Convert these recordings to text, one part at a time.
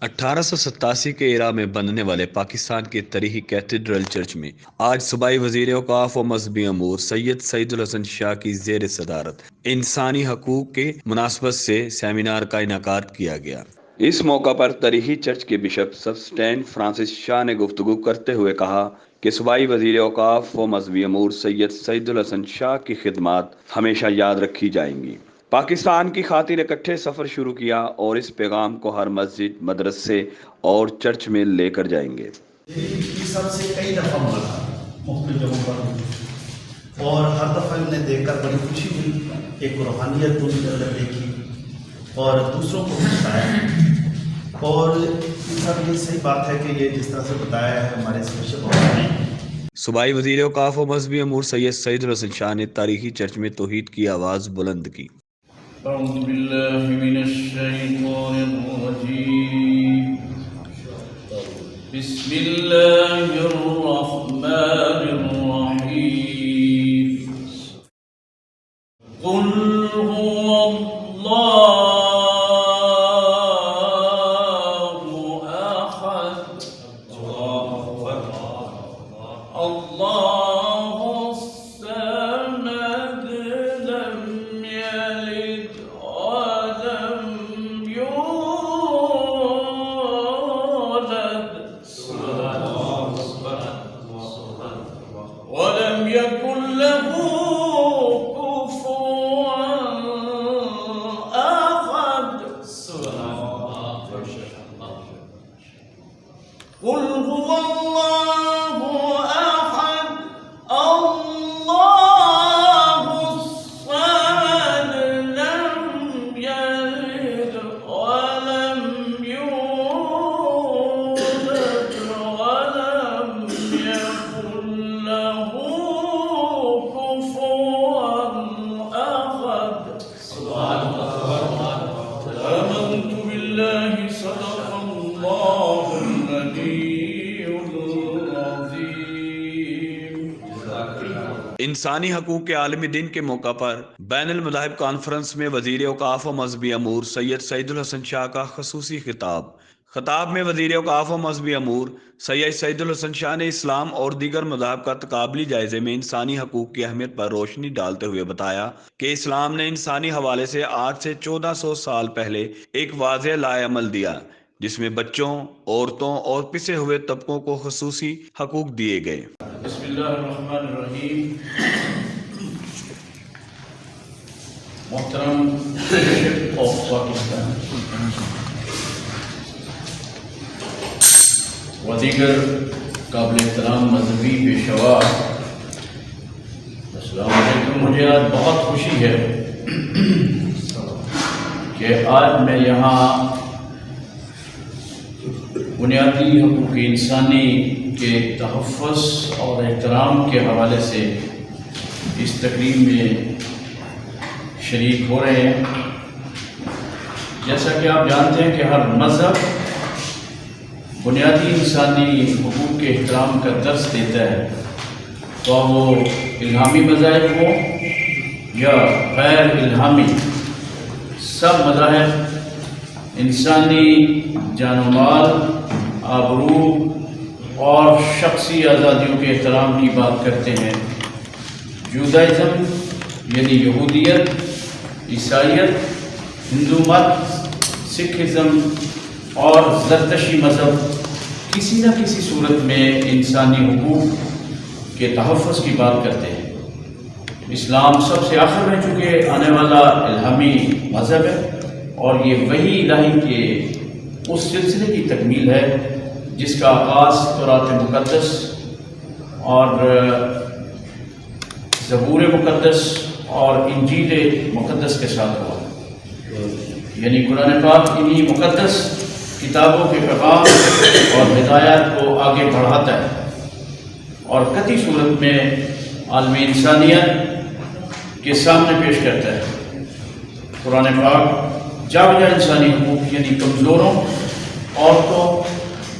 1887 کے عراق میں بننے والے پاکستان کے تاریخی کیتھیڈرل چرچ میں آج صوبائی وزیر اوقاف و مذہبی امور سید سعید الحسن شاہ کی زیر صدارت انسانی حقوق کے مناسبت سے سیمینار کا انعقاد کیا گیا۔ اس موقع پر تاریخی چرچ کے بشپ سبسٹین فرانسس شاہ نے گفتگو کرتے ہوئے کہا کہ صوبائی وزیر اوقاف و مذہبی امور سید سعید الحسن شاہ کی خدمات ہمیشہ یاد رکھی جائیں گی۔ پاکستان کی خاطر اکٹھے سفر شروع کیا اور اس پیغام کو ہر مسجد، مدرسے اور چرچ میں لے کر جائیں گے۔ سب سے کئی دفعہ ملا مختلف جگہوں پر اور ہر دفعہ انہیں دیکھ کر بڑی خوشی ہوئی، ایک روحانیت ان کے اندر دیکھی اور دوسروں کو بتایا۔ اور سب یہ صحیح بات ہے کہ یہ جس طرح سے بتایا ہے ہمارے اسپیشل بہت نے۔ صوبائی وزیر اوقاف و مذہبی امور سید سعید الحسن شاہ نے تاریخی چرچ میں توحید کی آواز بلند کی۔ اعوذ باللہ من الشیطان الرجیم، بسم اللہ الرحمن الرحیم، قل هو اللہ احد، اللہ الصمد، لم یلد ولم یولد، ولم یکن له کفوا احد، قل هو اللہ احد، اللہ الصمد، لم یلد ولم یولد، ولم یکن له کفوا احد۔ آمنت باللہ، صدق اللہ العلی العظیم۔ انسانی حقوق کے عالمی دن کے موقع پر بین المذاہب کانفرنس میں وزیر اوقاف و مذہبی امور سید سعید الحسن شاہ کا خصوصی خطاب میں وزیر اوقاف و مذہبی امور سید سعید الحسن شاہ نے اسلام اور دیگر مذاہب کا تقابلی جائزے میں انسانی حقوق کی اہمیت پر روشنی ڈالتے ہوئے بتایا کہ اسلام نے انسانی حوالے سے آج سے 1400 سال پہلے ایک واضح لائحہ عمل دیا جس میں بچوں، عورتوں اور پسے ہوئے طبقوں کو خصوصی حقوق دیے گئے۔ بسم اللہ الرحمن الرحیم۔ محترم بشپ آف پاکستان و دیگر قابل احترام مذہبی پیشوا، السلام علیکم۔ مجھے آج بہت خوشی ہے کہ آج میں یہاں بنیادی حقوق انسانی کے تحفظ اور احترام کے حوالے سے اس تقریب میں شریک ہو رہے ہیں۔ جیسا کہ آپ جانتے ہیں کہ ہر مذہب بنیادی انسانی حقوق کے احترام کا درس دیتا ہے، تو وہ الہامی مذاہب ہوں یا غیر الہامی، سب مذاہب انسانی جان و مال، آبرو اور شخصی آزادیوں کے احترام کی بات کرتے ہیں۔ جودائزم یعنی یہودیت، عیسائیت، ہندو مت، سکھزم اور زرتشی مذہب کسی نہ کسی صورت میں انسانی حقوق کے تحفظ کی بات کرتے ہیں۔ اسلام سب سے آخر میں چونکہ آنے والا الہامی مذہب ہے اور یہ وحی الہی کے اس سلسلے کی تکمیل ہے جس کا آغاز تورات مقدس اور زبور مقدس اور انجیل مقدس کے ساتھ ہوا، یعنی قرآن پاک انہی مقدس کتابوں کے پیغام اور ہدایات کو آگے بڑھاتا ہے اور قطعی صورت میں عالم انسانیت کے سامنے پیش کرتا ہے۔ قرآن پاک جا بجا انسانی حقوق یعنی کمزوروں، عورتوں،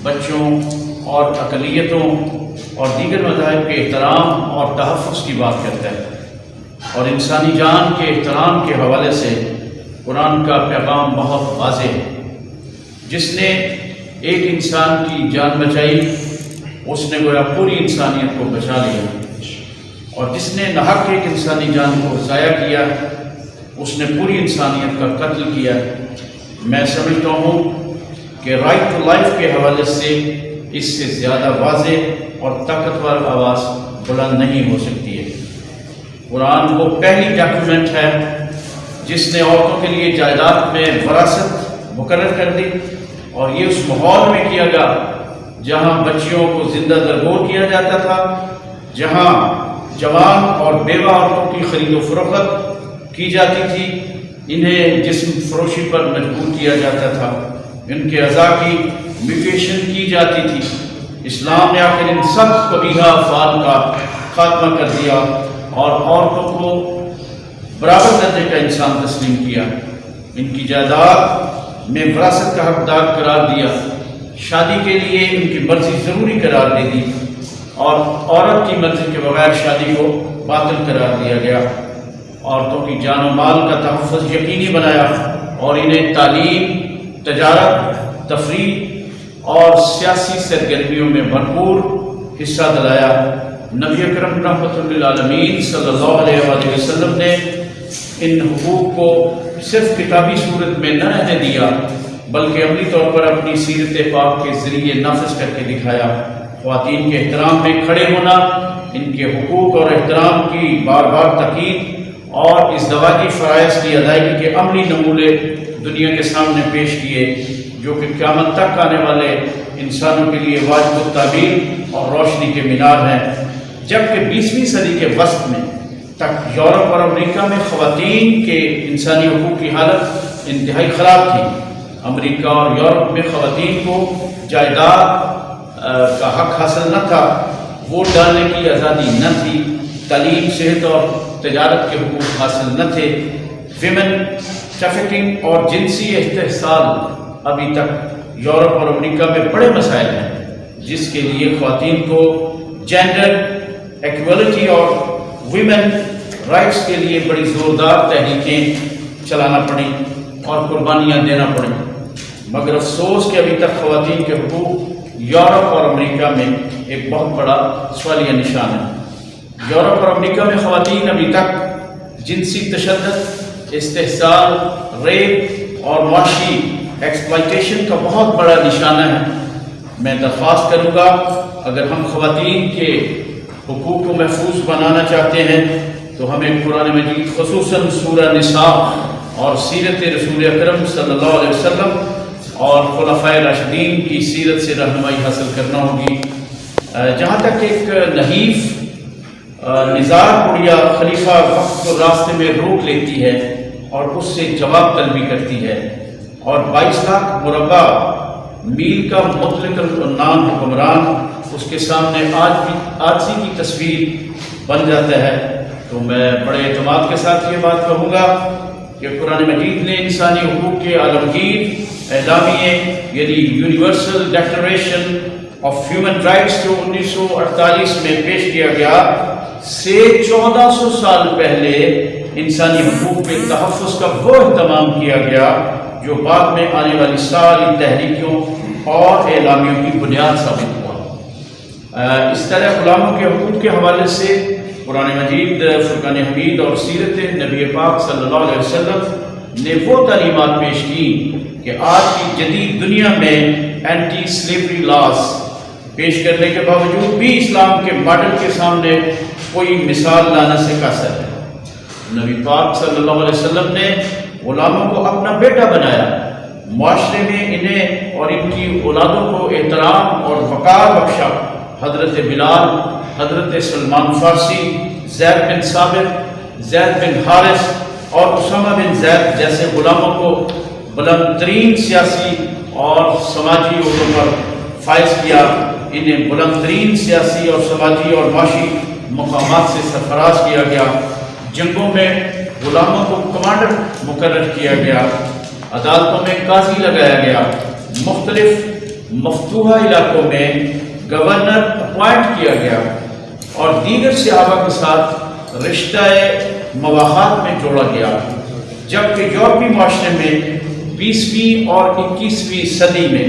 بچوں اور اقلیتوں اور دیگر مذاہب کے احترام اور تحفظ کی بات کرتا ہے، اور انسانی جان کے احترام کے حوالے سے قرآن کا پیغام بہت واضح ہے جس نے ایک انسان کی جان بچائی اس نے گویا پوری انسانیت کو بچا لیا، اور جس نے ناحق ایک انسانی جان کو ضائع کیا اس نے پوری انسانیت کا قتل کیا۔ میں سمجھتا ہوں کہ رائٹ ٹو لائف کے حوالے سے اس سے زیادہ واضح اور طاقتور آواز بلند نہیں ہو سکتی ہے۔ قرآن وہ پہلی ڈاکیومنٹ ہے جس نے عورتوں کے لیے جائیداد میں وراثت مقرر کر دی، اور یہ اس ماحول میں کیا گیا جہاں بچیوں کو زندہ درگور کیا جاتا تھا، جہاں جوان اور بیوہ عورتوں کی خرید و فروخت کی جاتی تھی، انہیں جسم فروشی پر مجبور کیا جاتا تھا، ان کے اعضاء کی میوٹیشن کی جاتی تھی۔ اسلام نے آخر ان سب قبیحہ افعال کا خاتمہ کر دیا اور عورتوں کو برابر درجے کا انسان تسلیم کیا، ان کی جائیداد میں وراثت کا حقدار قرار دیا، شادی کے لیے ان کی مرضی ضروری قرار دے دی، اور عورت کی مرضی کے بغیر شادی کو باطل قرار دیا گیا۔ عورتوں کی جان و مال کا تحفظ یقینی بنایا اور انہیں تعلیم، تجارت، تفریح اور سیاسی سرگرمیوں میں بھرپور حصہ دلایا۔ نبی اکرم رحمۃ للعالمین صلی اللہ علیہ وآلہ وسلم نے ان حقوق کو صرف کتابی صورت میں نہ رہنے دیا بلکہ عملی طور پر اپنی سیرت پاک کے ذریعے نافذ کر کے دکھایا۔ خواتین کے احترام میں کھڑے ہونا، ان کے حقوق اور احترام کی بار بار تاکید اور ازدواجی فرائض کی ادائیگی کے عملی نمونے دنیا کے سامنے پیش کیے، جو کہ قیامت تک آنے والے انسانوں کے لیے واجب التعبیر اور روشنی کے مینار ہیں۔ جبکہ 20ویں صدی کے وسط میں تک یورپ اور امریکہ میں خواتین کے انسانی حقوق کی حالت انتہائی خراب تھی۔ امریکہ اور یورپ میں خواتین کو جائیداد کا حق حاصل نہ تھا، ووٹ ڈالنے کی آزادی نہ تھی، تعلیم، صحت اور تجارت کے حقوق حاصل نہ تھے۔ ویمن ٹریفکنگ اور جنسی استحصال ابھی تک یورپ اور امریکہ میں بڑے مسائل ہیں، جس کے لیے خواتین کو جینڈر ایکویلٹی اور ویمن رائٹس کے لیے بڑی زوردار تحریکیں چلانا پڑیں اور قربانیاں دینا پڑیں، مگر افسوس کہ ابھی تک خواتین کے حقوق یورپ اور امریکہ میں ایک بہت بڑا سوالیہ نشان ہے۔ یورپ اور امریکہ میں خواتین ابھی تک جنسی تشدد، استحصال، ریپ اور معاشی ایکسپلائٹیشن کا بہت بڑا نشانہ ہے۔ میں درخواست کروں گا، اگر ہم خواتین کے حقوق کو محفوظ بنانا چاہتے ہیں تو ہمیں قرآن مجید خصوصاً سورہ نساء اور سیرت رسول اکرم صلی اللہ علیہ وسلم اور خلفائے راشدین کی سیرت سے رہنمائی حاصل کرنا ہوگی۔ جہاں تک ایک نحیف نزار گڑیا خلیفہ وقت کو راستے میں روک لیتی ہے اور اس سے جواب طلبی کرتی ہے، اور 22 لاکھ مربع میل کا مطلق العنان حکمران اس کے سامنے آجزی کی تصویر بن جاتا ہے، تو میں بڑے اعتماد کے ساتھ یہ بات کہوں گا کہ قرآن مجید نے انسانی حقوق کے عالمگیر اعلامیے یعنی universal declaration of human rights جو 1948 میں پیش کیا گیا سے 1400 سال پہلے انسانی حقوق کے تحفظ کا وہ اہتمام کیا گیا جو بعد میں آنے والی ساری تحریکوں اور اعلامیوں کی بنیاد ثابت ہوا۔ اس طرح غلاموں کے حقوق کے حوالے سے قرآن مجید، فرقان حمید اور سیرت نبی پاک صلی اللہ علیہ وسلم نے وہ تعلیمات پیش کی کہ آج کی جدید دنیا میں اینٹی سلیوری لاز پیش کرنے کے باوجود بھی اسلام کے ماڈل کے سامنے کوئی مثال لانا سے قاصر ہے۔ نبی پاک صلی اللہ علیہ وسلم نے غلاموں کو اپنا بیٹا بنایا، معاشرے میں انہیں اور ان کی اولادوں کو احترام اور وقار بخشا۔ حضرت بلال، حضرت سلمان فارسی، زید بن ثابت، زید بن حارث اور اسامہ بن زید جیسے غلاموں کو بلند ترین سیاسی اور سماجی عہدوں پر فائز کیا، انہیں بلند ترین سیاسی اور سماجی اور معاشی مقامات سے سرفراز کیا گیا، جنگوں میں غلاموں کو کمانڈر مقرر کیا گیا، عدالتوں میں قاضی لگایا گیا، مختلف مفتوحہ علاقوں میں گورنر اپوائنٹ کیا گیا اور دیگر صحابہ کے ساتھ رشتہ مواخات میں جوڑا گیا، جبکہ یورپی معاشرے میں 20ویں اور 21ویں صدی میں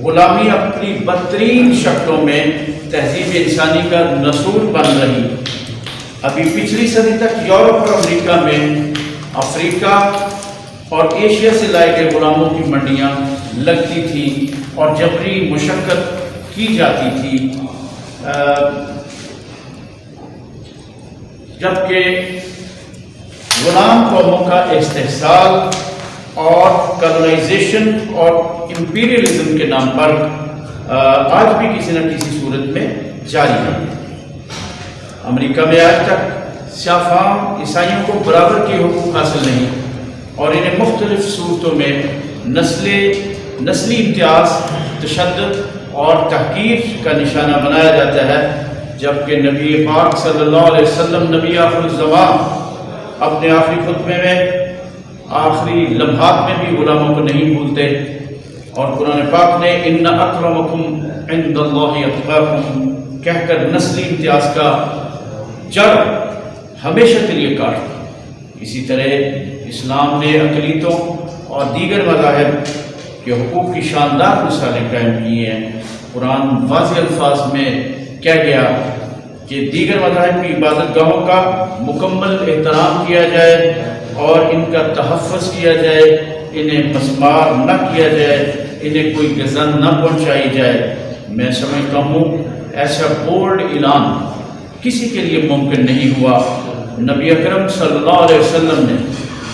غلامی اپنی بدترین شکلوں میں تہذیب انسانی کا نسور بن رہی. ابھی پچھلی صدی تک یورپ اور امریکہ میں افریقہ اور ایشیا سے لائے گئے غلاموں کی منڈیاں لگتی تھیں اور جبری مشقت کی جاتی تھی، جبکہ غلام قوموں کا استحصال اور کالونائزیشن اور امپیریلزم کے نام پر آج بھی کسی نہ کسی صورت میں جاری ہے. امریکہ میں آج تک سیاہ فام عیسائیوں کو برابر کے حقوق حاصل نہیں اور انہیں مختلف صورتوں میں نسلی امتیاز، تشدد اور تحقیر کا نشانہ بنایا جاتا ہے، جبکہ نبی پاک صلی اللہ علیہ وسلم نبی آخر الزمان اپنے آخری خطبے میں آخری لمحات میں بھی غلاموں کو نہیں بھولتے، اور قرآن پاک نے ان اکرمکم عند اللہ اتقاکم کہہ کر نسلی امتیاز کا جڑ ہمیشہ کے لیے کاٹ دیا. اسی طرح اسلام نے اقلیتوں اور دیگر مذاہب کے حقوق کی شاندار مثالیں قائم کی ہیں. قرآن واضح الفاظ میں کہہ گیا کہ دیگر مذاہب کی عبادت گاہوں کا مکمل احترام کیا جائے اور ان کا تحفظ کیا جائے، انہیں مسمار نہ کیا جائے، انہیں کوئی غزن نہ پہنچائی جائے. میں سمجھتا ہوں ایسا بولڈ اعلان کسی کے لیے ممکن نہیں ہوا. نبی اکرم صلی اللہ علیہ وسلم نے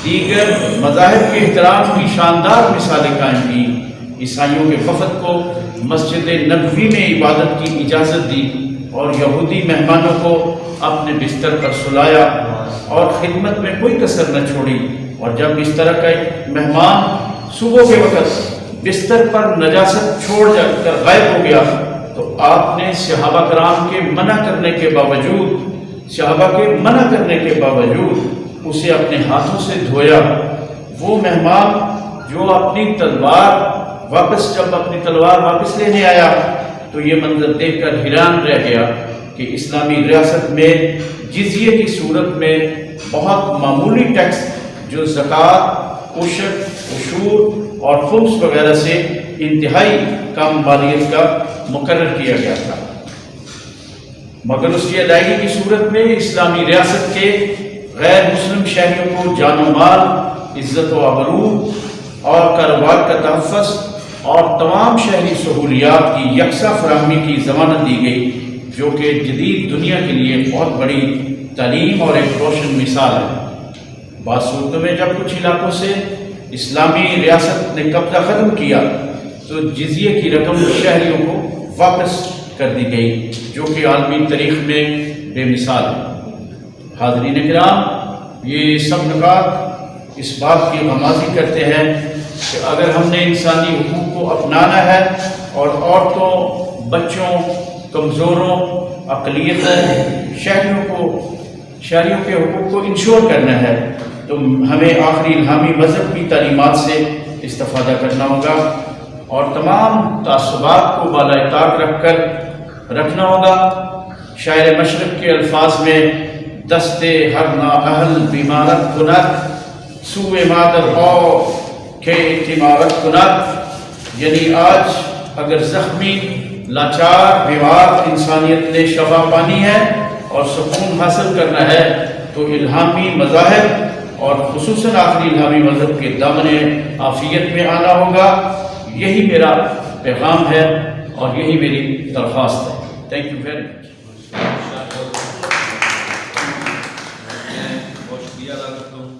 دیگر مذاہب کے احترام کی شاندار مثالیں قائم کی. عیسائیوں کے وفد کو مسجد نبوی میں عبادت کی اجازت دی اور یہودی مہمانوں کو اپنے بستر پر سلایا اور خدمت میں کوئی کسر نہ چھوڑی. اور جب اس طرح کا ایک مہمان صبح کے وقت بستر پر نجاست چھوڑ کر غائب ہو گیا تو آپ نے صحابہ کرام کے منع کرنے کے باوجود اسے اپنے ہاتھوں سے دھویا. وہ مہمان جو اپنی تلوار واپس لینے آیا تو یہ منظر دیکھ کر حیران رہ گیا کہ اسلامی ریاست میں جزیے کی صورت میں بہت معمولی ٹیکس جو زکوٰۃ، عشور اور خمس وغیرہ سے انتہائی کم مالیت کا مقرر کیا گیا تھا، مگر اس کی ادائیگی کی صورت میں اسلامی ریاست کے غیر مسلم شہریوں کو جان و مال، عزت و آبرو اور کاروبار کا تحفظ اور تمام شہری سہولیات کی یکساں فراہمی کی ضمانت دی گئی، جو کہ جدید دنیا کے لیے بہت بڑی تعلیم اور ایک روشن مثال ہے. بعض صورتوں میں جب کچھ علاقوں سے اسلامی ریاست نے قبضہ ختم کیا تو جزیے کی رقم شہریوں کو واپس کر دی گئی، جو کہ عالمی تاریخ میں بے مثال ہے. حاضرین کرام، یہ سب نکات اس بات کی غمازی کرتے ہیں کہ اگر ہم نے انسانی حقوق کو اپنانا ہے اور عورتوں، بچوں، کمزوروں، اقلیتوں، شہریوں کے حقوق کو انشور کرنا ہے تو ہمیں آخری الہامی مذہب کی تعلیمات سے استفادہ کرنا ہوگا اور تمام تعصبات کو بالائے طاق رکھنا ہوگا. شاعر مشرق کے الفاظ میں دستے ہر نااہل بیمارت کند سوء مادر او کہ اتمارت کند، یعنی آج اگر زخمی، لاچار، بیمار انسانیت نے شفا پانی ہے اور سکون حاصل کرنا ہے تو الہامی مذاہب اور خصوصاً آخری الہامی مذہب کے دامن عافیت میں آنا ہوگا. یہی میرا پیغام ہے اور یہی میری درخواست ہے. Thank you very much. بہت شکریہ ادا کرتا ہوں.